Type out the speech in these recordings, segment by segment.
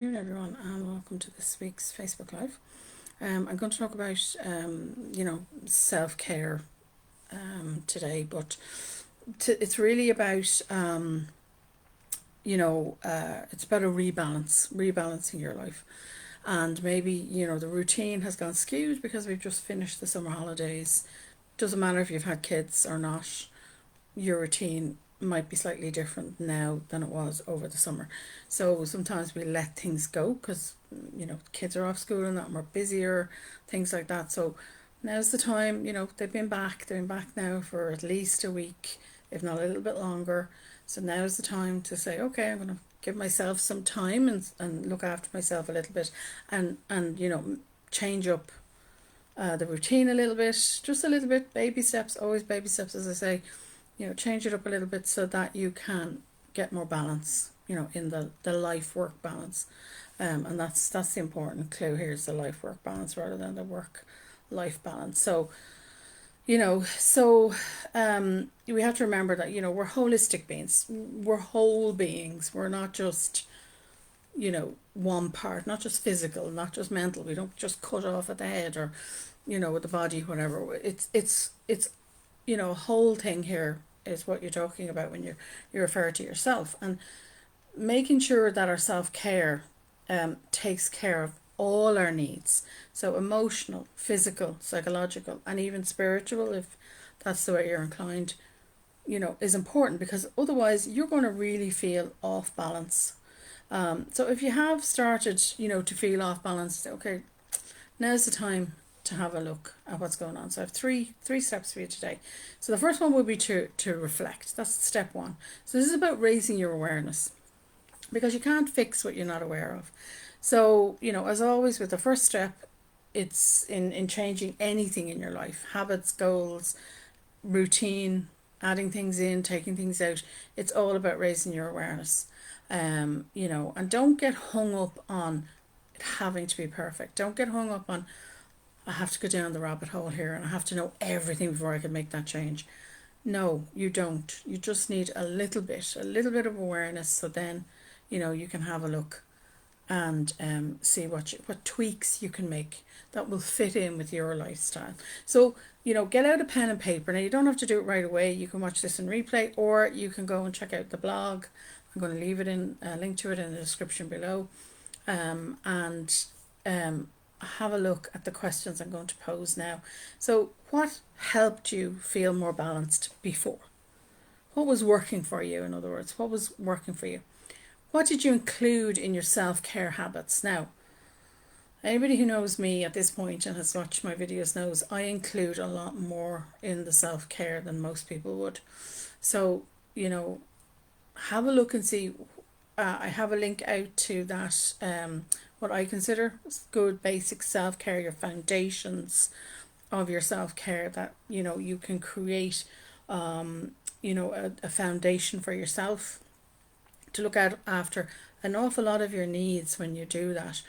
Good afternoon, everyone, and welcome to this week's Facebook Live. I'm going to talk about, self-care today, but it's really about, it's about a rebalancing your life. And maybe, the routine has gone skewed because we've just finished the summer holidays. Doesn't matter if you've had kids or not, your routine might be slightly different now than it was over the summer. So sometimes we let things go because, kids are off school and that, and we're busier, things like that. So now's the time, they've been back now for at least a week, if not a little bit longer. So now's the time to say, okay, I'm going to give myself some time and look after myself a little bit and change up the routine a little bit, just a little bit, baby steps, always baby steps, as I say. Change it up a little bit so that you can get more balance, in the life work balance. And that's the important clue here, is the life work balance rather than the work life balance. So, we have to remember that, we're holistic beings, we're whole beings, we're not just, one part, not just physical, not just mental. We don't just cut off at the head or, with the body, whatever. It's a whole thing here is what you're talking about when you refer to yourself, and making sure that our self-care takes care of all our needs, so emotional, physical, psychological, and even spiritual, if that's the way you're inclined, is important, because otherwise you're going to really feel off balance. So if you have started, to feel off balance, okay, now's the time to have a look at what's going on. So I have three steps for you today. So the first one would be to reflect. That's step one. So this is about raising your awareness, because you can't fix what you're not aware of. So, as always with the first step, it's in changing anything in your life, habits, goals, routine, adding things in, taking things out. It's all about raising your awareness. And don't get hung up on it having to be perfect. Don't get hung up on, I have to go down the rabbit hole here and I have to know everything before I can make that change. No, you don't. You just need a little bit of awareness. So then, you can have a look and see what tweaks you can make that will fit in with your lifestyle. So, get out a pen and paper. Now, you don't have to do it right away. You can watch this in replay, or you can go and check out the blog. I'm going to leave it in a link to it in the description below. And have a look at the questions I'm going to pose now. So, what helped you feel more balanced before? What was working for you, in other words? What was working for you? What did you include in your self-care habits? Now, anybody who knows me at this point and has watched my videos knows I include a lot more in the self-care than most people would. So, have a look and see. I have a link out to that, what I consider good basic self-care, your foundations of your self-care, that, you can create, a foundation for yourself to look at after an awful lot of your needs when you do that.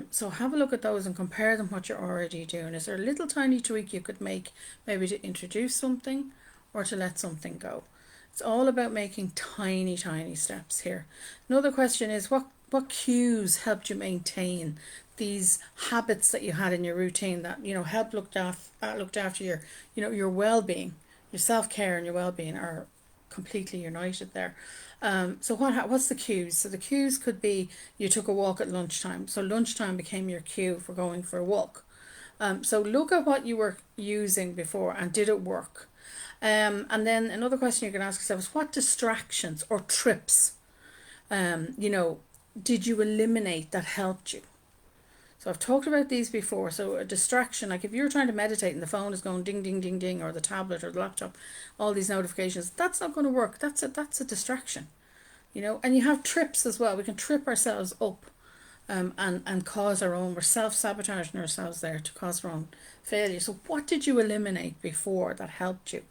So have a look at those and compare them what you're already doing. Is there a little tiny tweak you could make, maybe to introduce something or to let something go? It's all about making tiny, tiny steps here. Another question is, what cues helped you maintain these habits that you had in your routine that, helped looked after your well-being, your self-care and your well-being are completely united there. So what's the cues? So the cues could be you took a walk at lunchtime. So lunchtime became your cue for going for a walk. So look at what you were using before and did it work? And then another question you can ask yourself is, what distractions or trips, did you eliminate that helped you? So I've talked about these before. So a distraction, like if you're trying to meditate and the phone is going ding, ding, ding, ding, or the tablet or the laptop, all these notifications, that's not going to work. That's a distraction, And you have trips as well. We can trip ourselves up, and cause our own. We're self-sabotaging ourselves there to cause our own failure. So what did you eliminate before that helped you?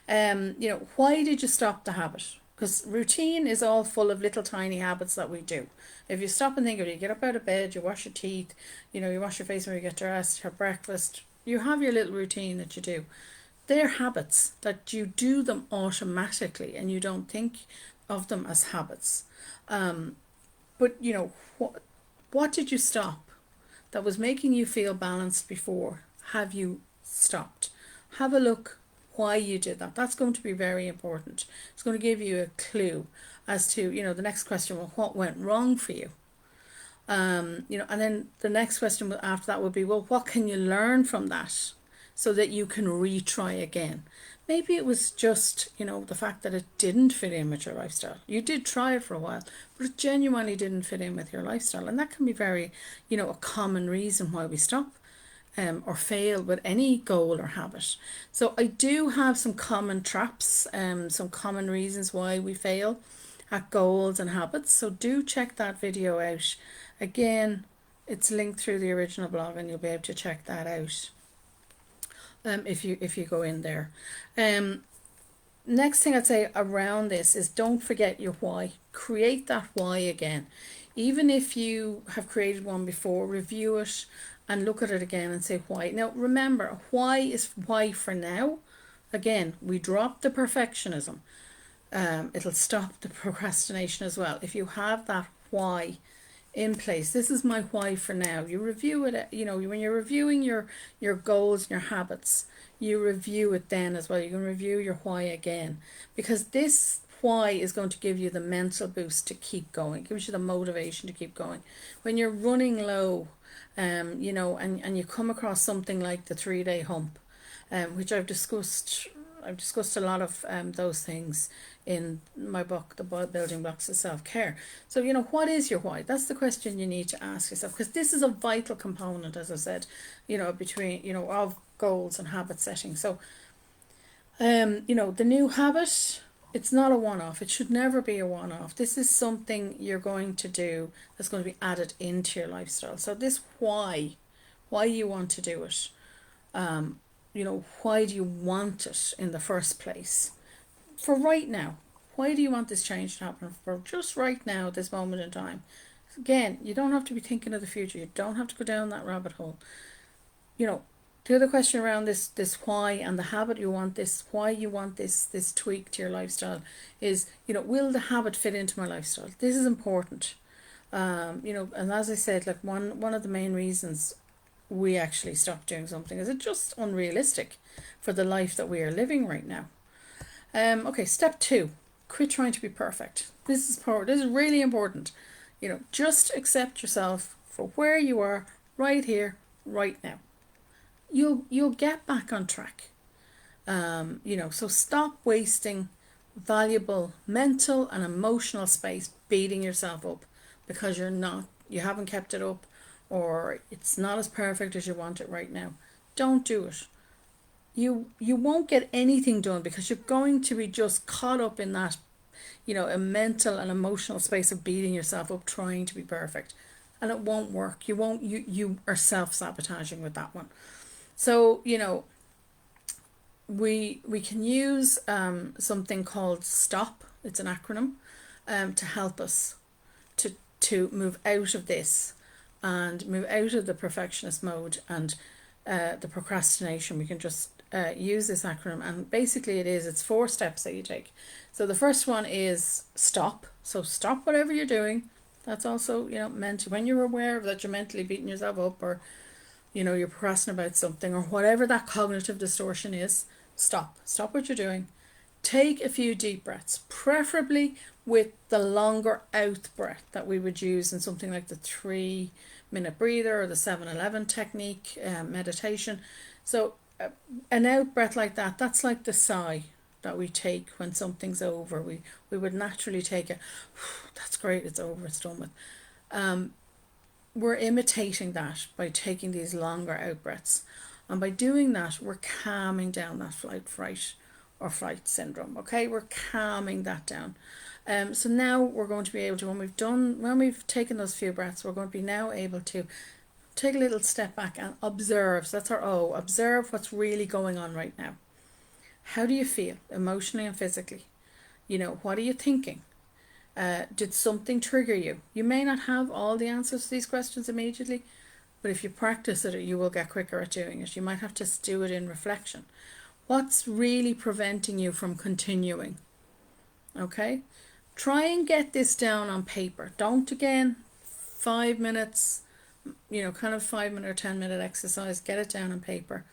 Why did you stop the habit? Because routine is all full of little tiny habits that we do. If you stop and think of it, you get up out of bed, you wash your teeth, you wash your face when you get dressed, have breakfast, you have your little routine that you do. They're habits that you do them automatically and you don't think of them as habits. But What did you stop that was making you feel balanced before? Have you stopped? Have a look why you did that. That's going to be very important. It's going to give you a clue as to, the next question, well, what went wrong for you? And then the next question after that would be, well, what can you learn from that so that you can retry again? Maybe it was just, the fact that it didn't fit in with your lifestyle. You did try it for a while, but it genuinely didn't fit in with your lifestyle. And that can be very, a common reason why we stop or fail with any goal or habit. So I do have some common traps, some common reasons why we fail at goals and habits. So do check that video out. Again, it's linked through the original blog and you'll be able to check that out if you go in there. Next thing I'd say around this is don't forget your why. Create that why again. Even if you have created one before, review it and look at it again and say why. Now remember, why is why for now. Again, we drop the perfectionism. It'll stop the procrastination as well. If you have that why in place, this is my why for now. You review it, when you're reviewing your goals and your habits, you review it then as well. You can review your why again, because this why is going to give you the mental boost to keep going. It gives you the motivation to keep going. When you're running low, and you come across something like the 3-day hump, which I've discussed a lot of those things in my book, The Building Blocks of Self-Care. So, what is your why? That's the question you need to ask yourself, because this is a vital component, as I said, between, of goals and habit setting. So, the new habit, it's not a one-off. It should never be a one-off. This is something you're going to do that's going to be added into your lifestyle. So this why you want to do it, why do you want it in the first place? For right now, why do you want this change to happen for just right now, at this moment in time? Again, you don't have to be thinking of the future. You don't have to go down that rabbit hole. The other question around this why and the habit you want this, why you want this tweak to your lifestyle is, will the habit fit into my lifestyle? This is important. And as I said, like one of the main reasons we actually stop doing something is it's just unrealistic for the life that we are living right now. Okay, step 2, quit trying to be perfect. This is really important. Just accept yourself for where you are right here, right now. You'll get back on track. So stop wasting valuable mental and emotional space beating yourself up because you haven't kept it up, or it's not as perfect as you want it right now. Don't do it. You won't get anything done because you're going to be just caught up in that, a mental and emotional space of beating yourself up trying to be perfect, and it won't work. You are self-sabotaging with that one. So, we can use something called STOP. It's an acronym to help us to move out of this and move out of the perfectionist mode and the procrastination. We can just use this acronym, and basically it's 4 steps that you take. So the first one is stop. So stop whatever you're doing. That's also, when you're aware of that you're mentally beating yourself up, or you're procrastinating about something, or whatever that cognitive distortion is, stop what you're doing. Take a few deep breaths, preferably with the longer out breath that we would use in something like the 3-minute breather or the 7-11 technique, meditation. So an out breath like that's like the sigh that we take when something's over. We would naturally take it, that's great, it's over, it's done with. We're imitating that by taking these longer out breaths, and by doing that we're calming down that flight syndrome. Okay, we're calming that down. So now we're going to be able to, when we've taken those few breaths, we're going to be now able to take a little step back and observe. So that's our O. Observe what's really going on right now. How do you feel emotionally and physically? What are you thinking? Did something trigger you? You may not have all the answers to these questions immediately, but if you practice it, you will get quicker at doing it. You might have to do it in reflection. What's really preventing you from continuing? Okay? Try and get this down on paper. Don't, again, 5 minutes, kind of 5 minute or 10 minute exercise, get it down on paper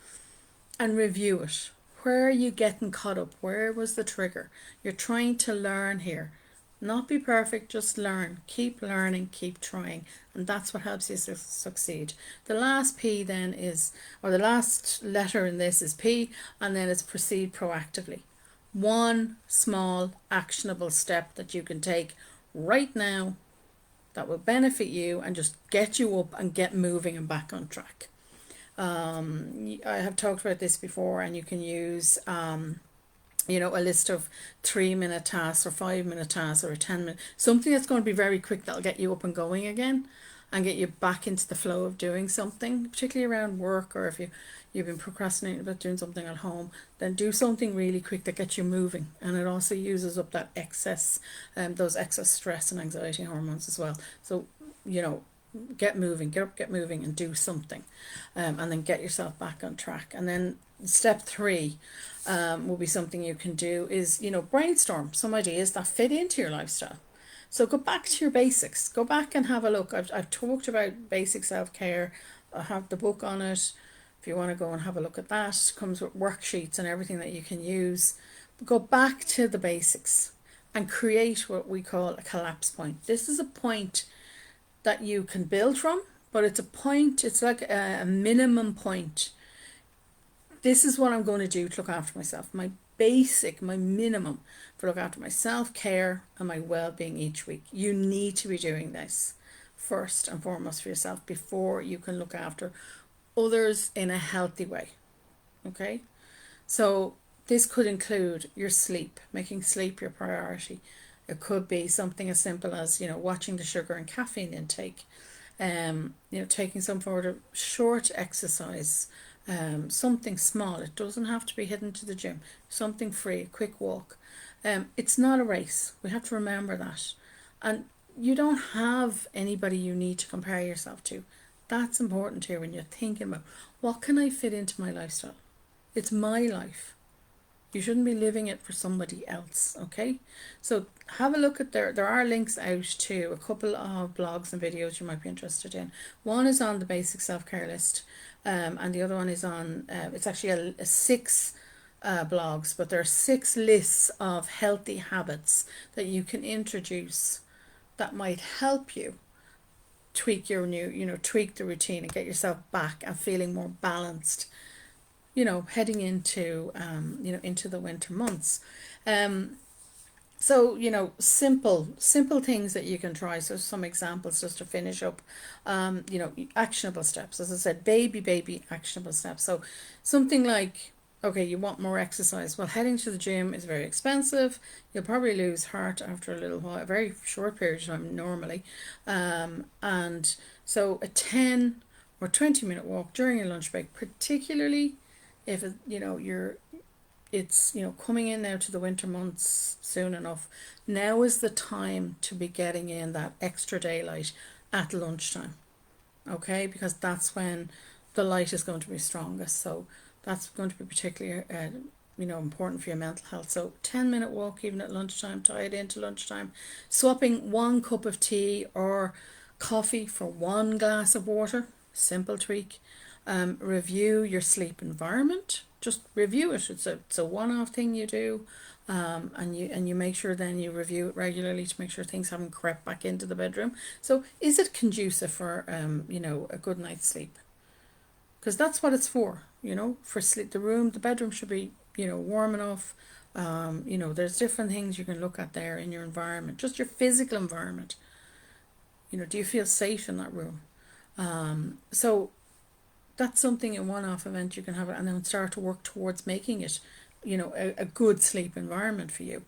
and review it. Where are you getting caught up? Where was the trigger? You're trying to learn here. Not be perfect, just learn. Keep learning, keep trying. And that's what helps you succeed. The last P then is, or the last letter in this is P, and then it's proceed proactively. One small actionable step that you can take right now that will benefit you and just get you up and get moving and back on track. I have talked about this before, and you can use a list of 3 minute tasks or 5 minute tasks or a 10 minute, something that's going to be very quick that'll get you up and going again and get you back into the flow of doing something, particularly around work, or if you've been procrastinating about doing something at home, then do something really quick that gets you moving. And it also uses up that excess those excess stress and anxiety hormones as well. So get moving, get up, get moving, and do something, and then get yourself back on track. And then step 3 will be something you can do is brainstorm some ideas that fit into your lifestyle. So go back to your basics, go back and have a look. I've talked about basic self-care. I have the book on it if you want to go and have a look at that. It comes with worksheets and everything that you can use. But go back to the basics and create what we call a collapse point. This is a point that you can build from, but it's a point, it's like a minimum point. This is what I'm going to do to look after myself. My minimum for look after my self-care and my well-being each week. You need to be doing this first and foremost for yourself before you can look after others in a healthy way. Okay? So this could include your sleep, making sleep your priority. It could be something as simple as, watching the sugar and caffeine intake, taking some sort of short exercise, something small. It doesn't have to be heading to the gym, something free, a quick walk. It's not a race. We have to remember that. And you don't have anybody you need to compare yourself to. That's important here when you're thinking about, what can I fit into my lifestyle? It's my life. You shouldn't be living it for somebody else, okay? So have a look at there are links out to a couple of blogs and videos you might be interested in. One is on the basic self-care list, and the other one is on, it's actually a 6 blogs, but there are 6 lists of healthy habits that you can introduce that might help you tweak tweak the routine and get yourself back and feeling more balanced, heading into into the winter months. So simple things that you can try. So some examples just to finish up. Actionable steps, as I said, baby actionable steps. So something like, okay, you want more exercise. Well, heading to the gym is very expensive. You'll probably lose heart after a little while, a very short period of time normally. And so a 10 or 20 minute walk during your lunch break, particularly if it's coming in now to the winter months soon enough. Now is the time to be getting in that extra daylight at lunchtime, okay? Because that's when the light is going to be strongest. So that's going to be particularly important for your mental health. So 10-minute walk even at lunchtime, tie it into lunchtime. Swapping 1 cup of tea or coffee for 1 glass of water, simple tweak. Review your sleep environment. Just review it. It's a one-off thing you do, and you make sure then you review it regularly to make sure things haven't crept back into the bedroom. So is it conducive for a good night's sleep? Because that's what it's for. For sleep, the bedroom should be warm enough. There's different things you can look at there in your environment, just your physical environment. Do you feel safe in that room? So that's something, a one-off event you can have, and then start to work towards making it, a good sleep environment for you.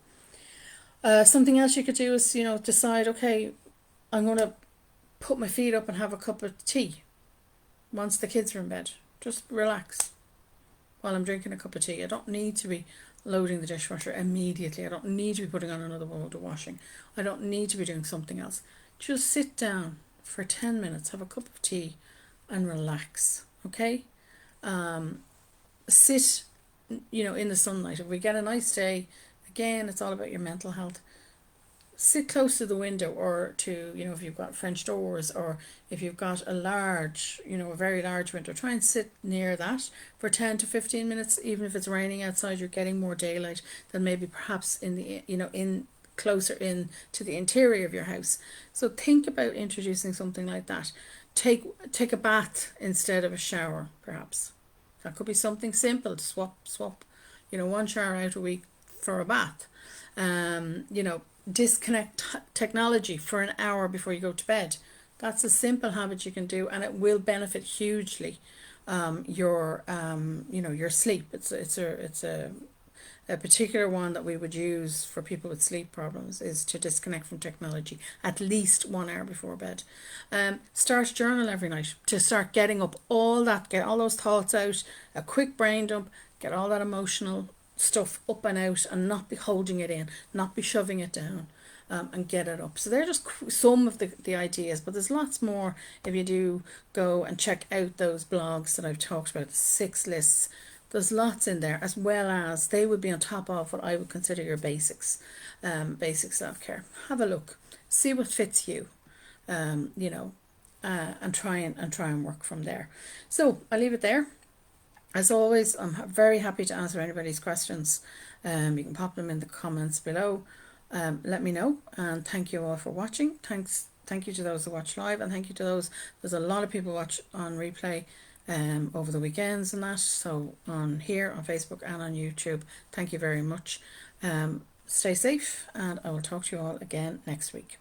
Something else you could do is, decide, okay, I'm going to put my feet up and have a cup of tea once the kids are in bed. Just relax while I'm drinking a cup of tea. I don't need to be loading the dishwasher immediately. I don't need to be putting on another load of washing. I don't need to be doing something else. Just sit down for 10 minutes, have a cup of tea and relax. Okay, sit, in the sunlight. If we get a nice day, again, it's all about your mental health. sit close to the window, or to, if you've got French doors, or if you've got a large, a very large window, try and sit near that for 10 to 15 minutes. Even if it's raining outside, you're getting more daylight than maybe perhaps in the, in closer in to the interior of your house. So think about introducing something like that. Take a bath instead of a shower, perhaps. That could be something simple to swap, one shower out a week for a bath. Disconnect technology for an hour before you go to bed. That's a simple habit you can do, and it will benefit hugely your sleep. It's a particular one that we would use for people with sleep problems, is to disconnect from technology at least 1 hour before bed. Start journal every night, to start getting up get all those thoughts out, a quick brain dump, get all that emotional stuff up and out, and not be holding it in, not be shoving it down, and get it up. So they're just some of the ideas, but there's lots more if you do go and check out those blogs that I've talked about, the 6 lists. There's lots in there, as well as they would be on top of what I would consider your basics, basic self-care. Have a look, see what fits you, and try and work from there. So I'll leave it there. As always, I'm very happy to answer anybody's questions. You can pop them in the comments below. Let me know, and thank you all for watching. Thank you to those who watch live, and thank you to there's a lot of people watch on replay over the weekends and that, so on here on Facebook and on YouTube. Thank you very much. Stay safe, and I will talk to you all again next week.